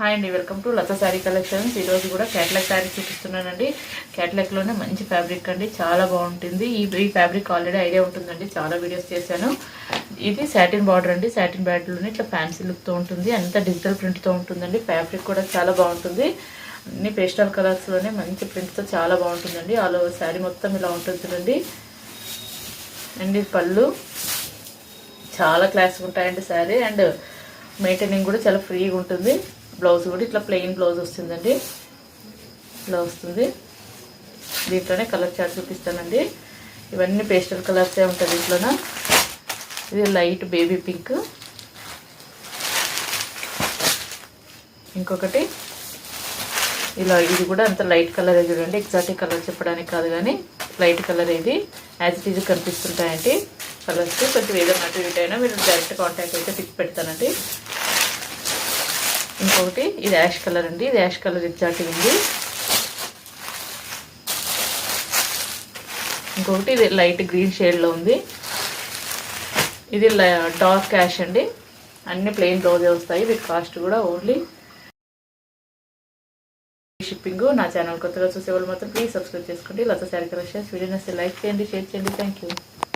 Hi అండి, welcome to Latha Saree collections. ఈరోజు కూడా క్యాట్లాగ్ శారీ చూపిస్తున్నానండి. క్యాట్లాగ్లోనే మంచి ఫ్యాబ్రిక్ అండి, చాలా బాగుంటుంది. ఈ ఫ్యాబ్రిక్ ఆల్రెడీ ఐడియా ఉంటుందండి, చాలా వీడియోస్ చేశాను. ఇది సాటిన్ బార్డర్ అండి, సాటిన్ బార్డర్లోనే ఇట్లా ఫ్యాన్సీ లుక్తో ఉంటుంది, అంతా డిజిటల్ ప్రింట్తో ఉంటుందండి. ఫ్యాబ్రిక్ కూడా చాలా బాగుంటుంది, అన్ని పేస్టల్ కలర్స్లోనే మంచి ప్రింట్తో చాలా బాగుంటుందండి. ఆల్ ఓవర్ శారీ మొత్తం ఇలా ఉంటుందండి. అండ్ ఇది పళ్ళు చాలా క్లాస్గా ఉంటాయండి శారీ, అండ్ మెయింటైనింగ్ కూడా చాలా ఫ్రీగా ఉంటుంది. బ్లౌజ్ కూడా ఇట్లా ప్లెయిన్ బ్లౌజ్ వస్తుందండి, ఇలా వస్తుంది. దీంట్లోనే కలర్ చార్ట్ చూపిస్తానండి. ఇవన్నీ పేస్టల్ కలర్సే ఉంటుంది దీంట్లోన. ఇది లైట్ బేబీ పింక్, ఇంకొకటి ఇలా, ఇది కూడా అంత లైట్ కలర్ చూడండి. ఎగ్జాక్ట్ కలర్ చెప్పడానికి కాదు కానీ లైట్ కలర్, ఇది యాజ్ ఇట్ ఈజ్ కనిపిస్తుంటాయండి కలర్స్. కొంచెం ఏదైనా అటు ఇటు అయినా మీరు డైరెక్ట్ కాంటాక్ట్ అయితే పిక్ పెడతానండి. ఇంకొకటి ఇది యాష్ కలర్ అండి, ఇది యాష్ కలర్ ఎగ్జాక్ట్ ఉంది. ఇంకొకటి ఇది లైట్ గ్రీన్ షేడ్లో ఉంది. ఇది డార్క్ యాష్ అండి. అన్ని ప్లెయిన్ బ్లౌజే వస్తాయి. వీటి కాస్ట్ కూడా ఓన్లీ షిప్పింగ్. నా ఛానల్ కొత్తగా చూసే వాళ్ళు మాత్రం ప్లీజ్ సబ్స్క్రైబ్ చేసుకోండి. లతా శారీ కలెక్షన్స్. వీడియో నచ్చితే లైక్ చేయండి, షేర్ చేయండి. Thank you.